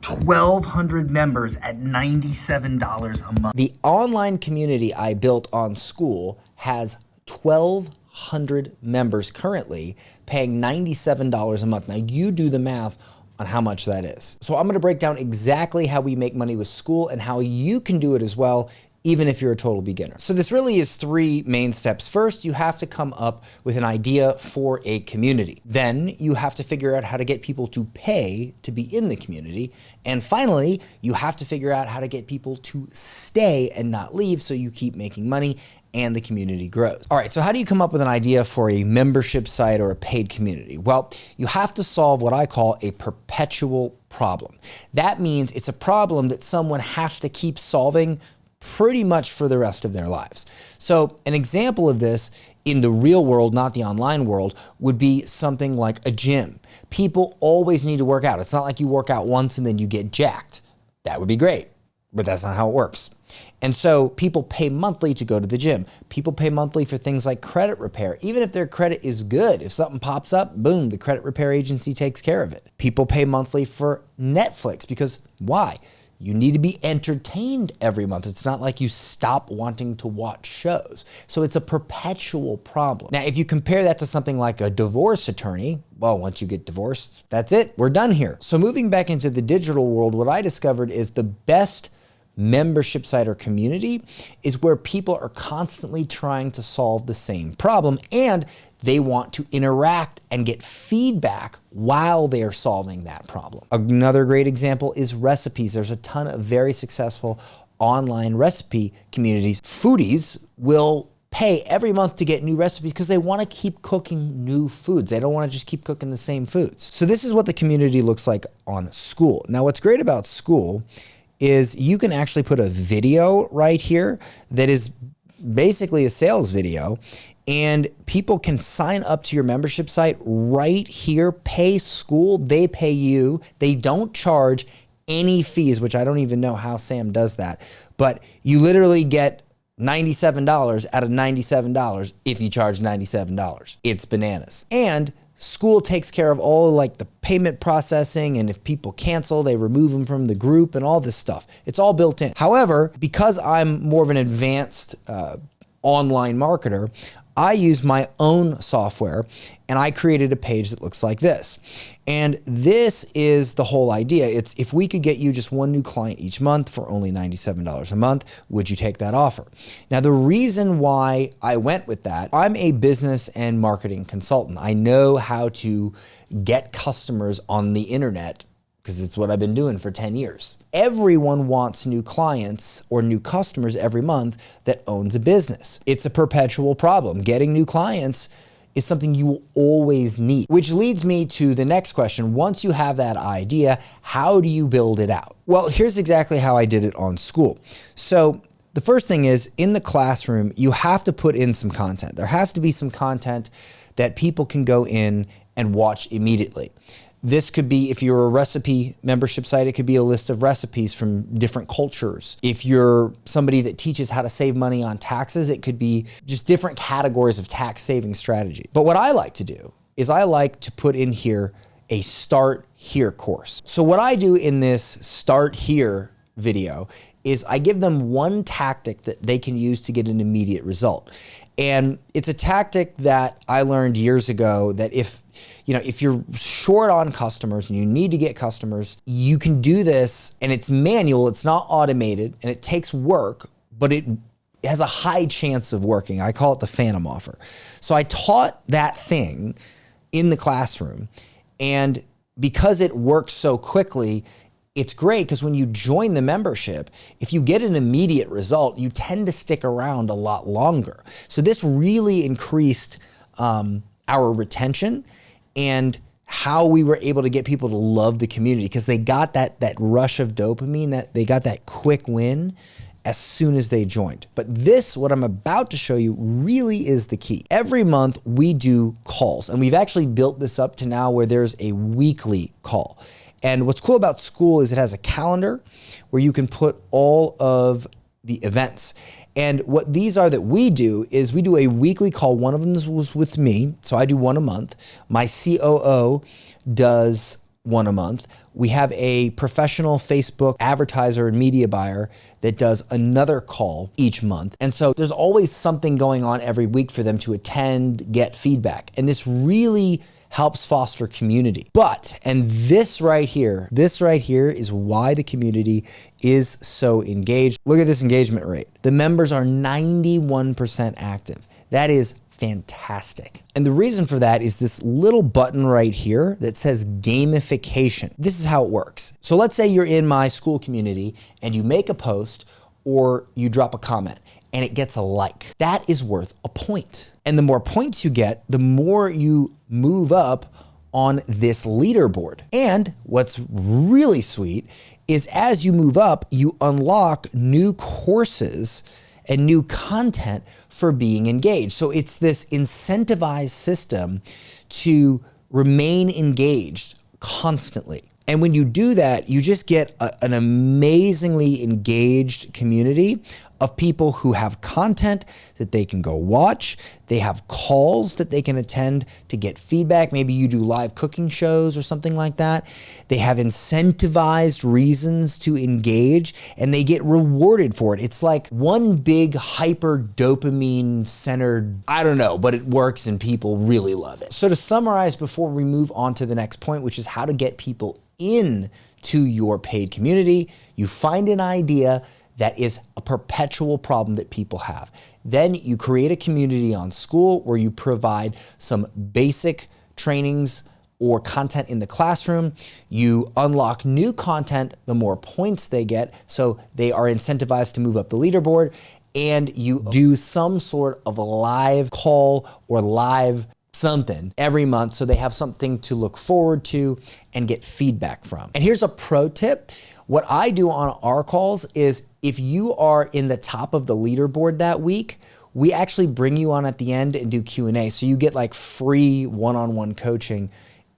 1,200 members at $97 a month. The online community I built on Skool has 1,200 members currently paying $97 a month. Now you do the math on how much that is. So I'm gonna break down exactly how we make money with Skool and how you can do it as well, even if you're a total beginner. So this really is three main steps. First, you have to come up with an idea for a community. Then you have to figure out how to get people to pay to be in the community. And finally, you have to figure out how to get people to stay and not leave so you keep making money and the community grows. All right, so how do you come up with an idea for a membership site or a paid community? Well, you have to solve what I call a perpetual problem. That means it's a problem that someone has to keep solving pretty much for the rest of their lives. So an example of this in the real world, not the online world, would be something like a gym. People always need to work out. It's not like you work out once and then you get jacked. That would be great, but that's not how it works. And so people pay monthly to go to the gym. People pay monthly for things like credit repair. Even if their credit is good, if something pops up, boom, the credit repair agency takes care of it. People pay monthly for Netflix because why? You need to be entertained every month. It's not like you stop wanting to watch shows. So it's a perpetual problem. Now, if you compare that to something like a divorce attorney, well, once you get divorced, that's it, we're done here. So moving back into the digital world, what I discovered is the best membership site or community is where people are constantly trying to solve the same problem and they want to interact and get feedback while they're solving that problem. Another great example is recipes. There's a ton of very successful online recipe communities. Foodies will pay every month to get new recipes because they want to keep cooking new foods. They don't want to just keep cooking the same foods. So this is what the community looks like on Skool. Now, what's great about Skool is you can actually put a video right here that is basically a sales video, and people can sign up to your membership site right here, pay Skool, they pay you, they don't charge any fees, which I don't even know how Sam does that, but you literally get $97 out of $97 if you charge $97. It's bananas. And Skool takes care of all like the payment processing, and if people cancel, they remove them from the group and all this stuff. It's all built in. However, because I'm more of an advanced online marketer, I use my own software and I created a page that looks like this. And this is the whole idea. It's if we could get you just one new client each month for only $97 a month, would you take that offer? Now, the reason why I went with that, I'm a business and marketing consultant. I know how to get customers on the internet because it's what I've been doing for 10 years. Everyone wants new clients or new customers every month that owns a business. It's a perpetual problem. Getting new clients is something you will always need, which leads me to the next question. Once you have that idea, how do you build it out? Well, here's exactly how I did it on Skool. So the first thing is in the classroom, you have to put in some content. There has to be some content that people can go in and watch immediately. This could be, if you're a recipe membership site, it could be a list of recipes from different cultures. If you're somebody that teaches how to save money on taxes, it could be just different categories of tax saving strategy. But what I like to do is I like to put in here a Start Here course. So what I do in this Start Here video is I give them one tactic that they can use to get an immediate result. And it's a tactic that I learned years ago that if you're short on customers and you need to get customers, you can do this, and it's manual, it's not automated, and it takes work, but it has a high chance of working. I call it the phantom offer. So I taught that thing in the classroom, and because it works so quickly, it's great because when you join the membership, if you get an immediate result, you tend to stick around a lot longer. So this really increased our retention and how we were able to get people to love the community because they got that rush of dopamine, that they got that quick win as soon as they joined. But this, what I'm about to show you, really is the key. Every month we do calls, and we've actually built this up to now where there's a weekly call. And what's cool about Skool is it has a calendar where you can put all of the events. And what these are that we do is we do a weekly call. One of them was with me, so I do one a month. My COO does one a month. We have a professional Facebook advertiser and media buyer that does another call each month. And so there's always something going on every week for them to attend, get feedback. And this really helps foster community. But, and this right here is why the community is so engaged. Look at this engagement rate. The members are 91% active. That is fantastic. And the reason for that is this little button right here that says gamification. This is how it works. So let's say you're in my Skool community and you make a post or you drop a comment and it gets a like. That is worth a point. And the more points you get, the more you move up on this leaderboard. And what's really sweet is as you move up, you unlock new courses and new content for being engaged. So it's this incentivized system to remain engaged constantly. And when you do that, you just get an amazingly engaged community of people who have content that they can go watch. They have calls that they can attend to get feedback. Maybe you do live cooking shows or something like that. They have incentivized reasons to engage and they get rewarded for it. It's like one big hyper dopamine centered, I don't know, but it works and people really love it. So to summarize before we move on to the next point, which is how to get people in to your paid community, you find an idea that is a perpetual problem that people have. Then you create a community on Skool where you provide some basic trainings or content in the classroom. You unlock new content the more points they get, so they are incentivized to move up the leaderboard, and you do some sort of a live call or live something every month so they have something to look forward to and get feedback from. And here's a pro tip. What I do on our calls is if you are in the top of the leaderboard that week, we actually bring you on at the end and do Q&A. So you get like free one-on-one coaching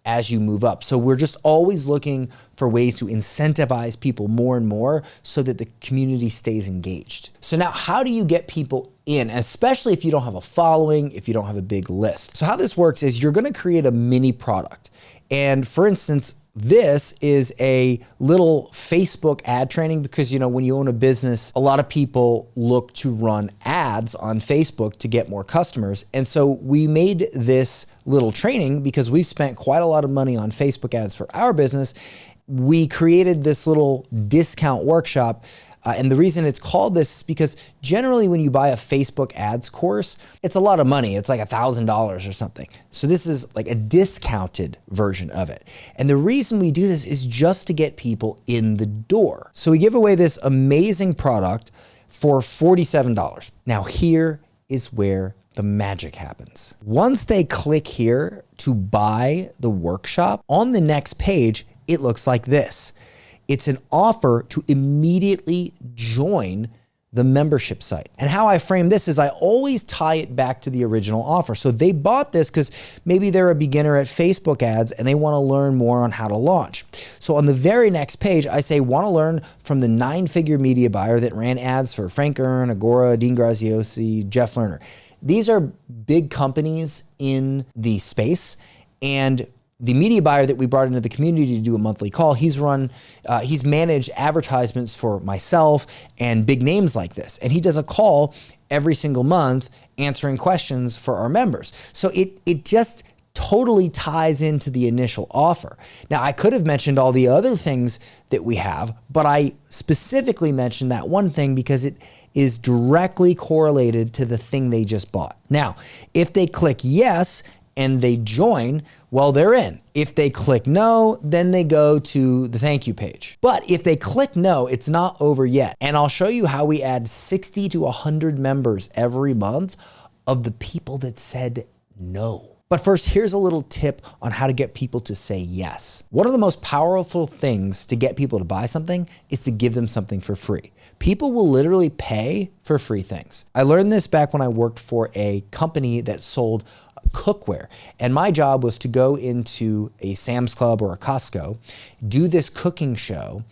as you move up. So we're just always looking for ways to incentivize people more and more so that the community stays engaged. So now how do you get people in, especially if you don't have a following, if you don't have a big list? So how this works is you're gonna create a mini product. And for instance, this is a little Facebook ad training because, you know, when you own a business, a lot of people look to run ads on Facebook to get more customers. And so we made this little training because we've spent quite a lot of money on Facebook ads for our business. We created this little discount workshop. And the reason it's called this is because generally when you buy a Facebook ads course, it's a lot of money. It's like $1,000 or something. So this is like a discounted version of it. And the reason we do this is just to get people in the door. So we give away this amazing product for $47. Now here is where the magic happens. Once they click here to buy the workshop, on the next page, it looks like this. It's an offer to immediately join the membership site. And how I frame this is I always tie it back to the original offer. So they bought this because maybe they're a beginner at Facebook ads and they want to learn more on how to launch. So on the very next page, I say, want to learn from the 9-figure media buyer that ran ads for Frank Kern, Agora, Dean Graziosi, Jeff Lerner. These are big companies in the space, and the media buyer that we brought into the community to do a monthly call, he's managed advertisements for myself and big names like this. And he does a call every single month answering questions for our members. So it just totally ties into the initial offer. Now, I could have mentioned all the other things that we have, but I specifically mentioned that one thing because it is directly correlated to the thing they just bought. Now, if they click yes, and they join, well, they're in. If they click no, then they go to the thank you page. But if they click no, it's not over yet. And I'll show you how we add 60 to 100 members every month of the people that said no. But first, here's a little tip on how to get people to say yes. One of the most powerful things to get people to buy something is to give them something for free. People will literally pay for free things. I learned this back when I worked for a company that sold cookware. And my job was to go into a Sam's Club or a Costco, do this cooking show,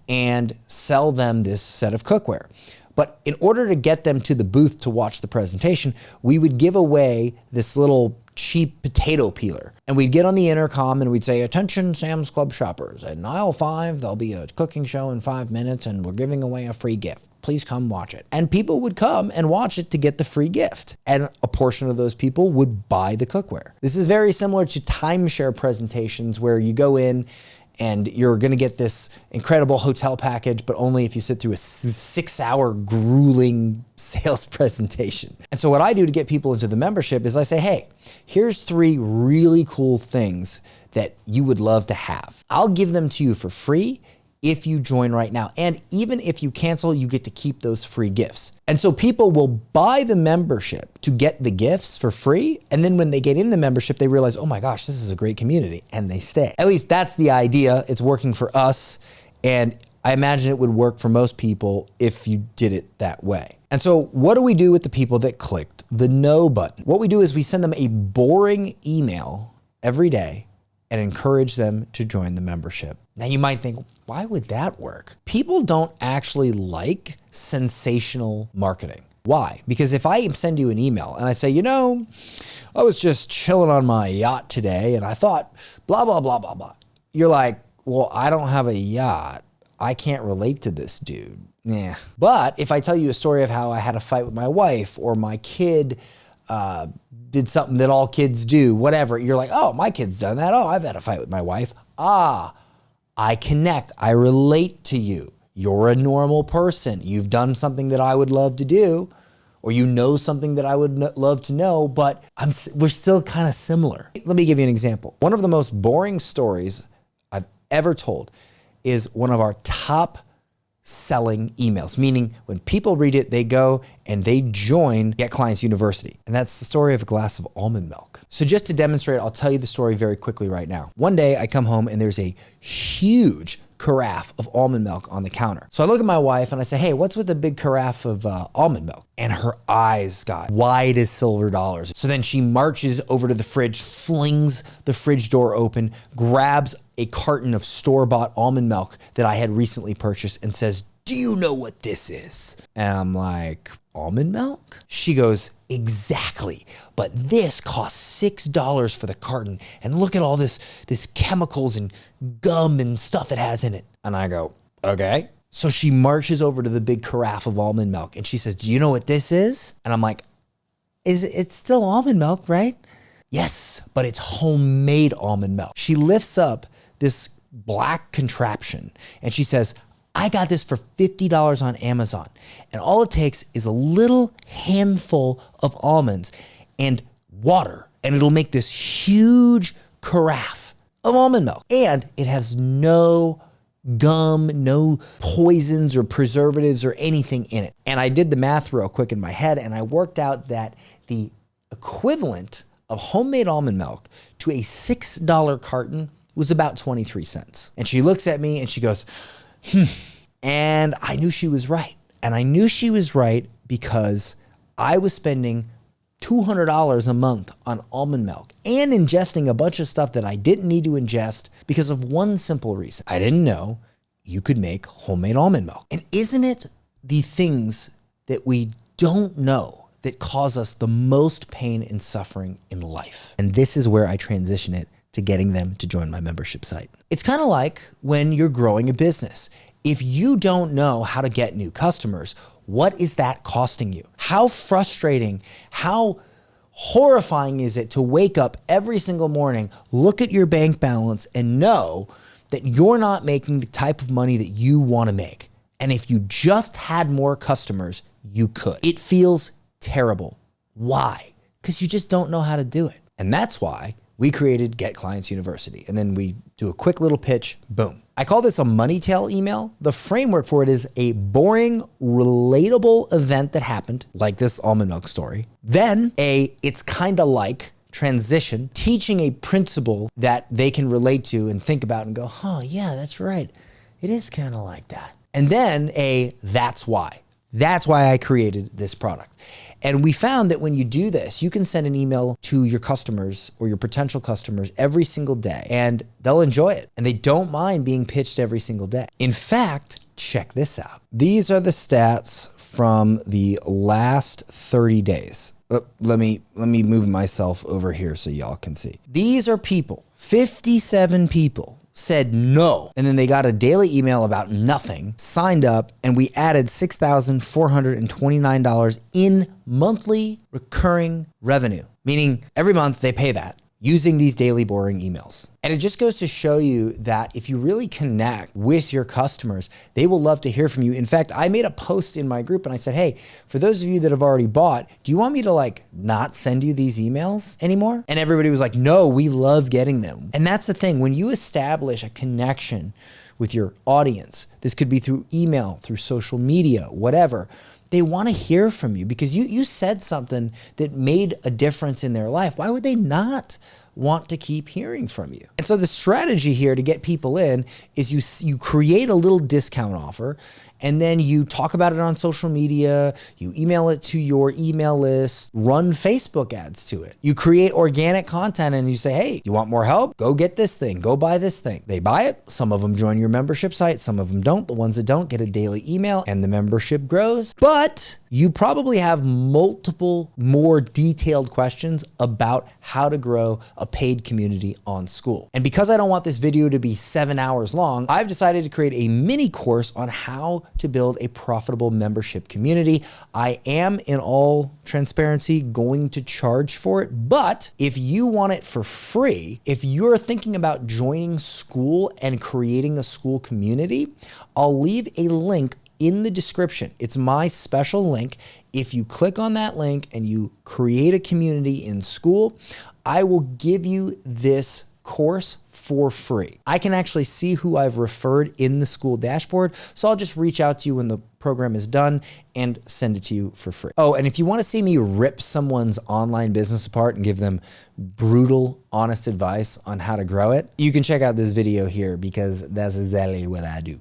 and sell them this set of cookware. But in order to get them to the booth to watch the presentation, we would give away this little cheap potato peeler. And we'd get on the intercom and we'd say, attention Sam's Club shoppers, in aisle 5, there'll be a cooking show in 5 minutes and we're giving away a free gift. Please come watch it. And people would come and watch it to get the free gift. And a portion of those people would buy the cookware. This is very similar to timeshare presentations where you go in and you're gonna get this incredible hotel package, but only if you sit through a 6-hour grueling sales presentation. And so what I do to get people into the membership is I say, hey, here's 3 really cool things that you would love to have. I'll give them to you for free if you join right now. And even if you cancel, you get to keep those free gifts. And so people will buy the membership to get the gifts for free. And then when they get in the membership, they realize, oh my gosh, this is a great community, and they stay. At least that's the idea. It's working for us. And I imagine it would work for most people if you did it that way. And so what do we do with the people that clicked the no button? What we do is we send them a boring email every day and encourage them to join the membership. Now you might think, why would that work? People don't actually like sensational marketing. Why? Because if I send you an email and I say, you know, I was just chilling on my yacht today and I thought blah, blah, blah, blah, blah. You're like, well, I don't have a yacht. I can't relate to this dude. Yeah. But if I tell you a story of how I had a fight with my wife or my kid did something that all kids do, whatever, you're like, oh, my kid's done that. Oh, I've had a fight with my wife. Ah, I connect. I relate to you. You're a normal person. You've done something that I would love to do, or you know something that I would love to know, but we're still kind of similar. Let me give you an example. One of the most boring stories I've ever told is one of our top selling emails, meaning when people read it, they go and they join Get Clients University. And that's the story of a glass of almond milk. So just to demonstrate, I'll tell you the story very quickly right now. One day I come home and there's a huge carafe of almond milk on the counter. So I look at my wife and I say, hey, what's with the big carafe of almond milk? And her eyes got wide as silver dollars. So then she marches over to the fridge, flings the fridge door open, grabs a carton of store-bought almond milk that I had recently purchased and says, do you know what this is? And I'm like, almond milk? She goes, exactly. But this costs $6 for the carton. And look at all this chemicals and gum and stuff it has in it. And I go, okay. So she marches over to the big carafe of almond milk and she says, do you know what this is? And I'm like, it's still almond milk, right? Yes, but it's homemade almond milk. She lifts up this black contraption and she says, I got this for $50 on Amazon. And all it takes is a little handful of almonds and water, and it'll make this huge carafe of almond milk. And it has no gum, no poisons or preservatives or anything in it. And I did the math real quick in my head, and I worked out that the equivalent of homemade almond milk to a $6 carton was about 23 cents. And she looks at me and she goes, And I knew she was right. And I knew she was right because I was spending $200 a month on almond milk and ingesting a bunch of stuff that I didn't need to ingest because of one simple reason. I didn't know you could make homemade almond milk. And isn't it the things that we don't know that cause us the most pain and suffering in life? And this is where I transition it to getting them to join my membership site. It's kind of like when you're growing a business. If you don't know how to get new customers, what is that costing you? How frustrating, how horrifying is it to wake up every single morning, look at your bank balance and know that you're not making the type of money that you want to make? And if you just had more customers, you could. It feels terrible. Why? Because you just don't know how to do it. And that's why we created Get Clients University. And then we do a quick little pitch, boom. I call this a money tail email. The framework for it is a boring, relatable event that happened, like this almond milk story. Then it's kind of like transition, teaching a principle that they can relate to and think about and go, oh yeah, that's right. It is kind of like that. And then that's why. That's why I created this product. And we found that when you do this, you can send an email to your customers or your potential customers every single day, and they'll enjoy it. And they don't mind being pitched every single day. In fact, check this out. These are the stats from the last 30 days. let me move myself over here so y'all can see. These are people, 57 people said no. And then they got a daily email about nothing, signed up, and we added $6,429 in monthly recurring revenue, meaning every month they pay that using these daily boring emails. And it just goes to show you that if you really connect with your customers, they will love to hear from you. In fact, I made a post in my group and I said, hey, for those of you that have already bought, do you want me to like not send you these emails anymore? And everybody was like, no, we love getting them. And that's the thing, when you establish a connection with your audience, this could be through email, through social media, whatever, they want to hear from you because you said something that made a difference in their life. Why would they not want to keep hearing from you? And so the strategy here to get people in is you create a little discount offer, and then you talk about it on social media, you email it to your email list, run Facebook ads to it. You create organic content and you say, hey, you want more help? Go get this thing, go buy this thing. They buy it, some of them join your membership site, some of them don't. The ones that don't get a daily email and the membership grows. But you probably have multiple more detailed questions about how to grow a paid community on Skool. And because I don't want this video to be 7 hours long, I've decided to create a mini course on how to build a profitable membership community. I am, in all transparency, going to charge for it, but if you want it for free, if you're thinking about joining Skool and creating a Skool community, I'll leave a link in the description. It's my special link. If you click on that link and you create a community in Skool, I will give you this course for free. I can actually see who I've referred in the Skool dashboard, so I'll just reach out to you when the program is done and send it to you for free. Oh, and if you want to see me rip someone's online business apart and give them brutal, honest advice on how to grow it, you can check out this video here because that's exactly what I do.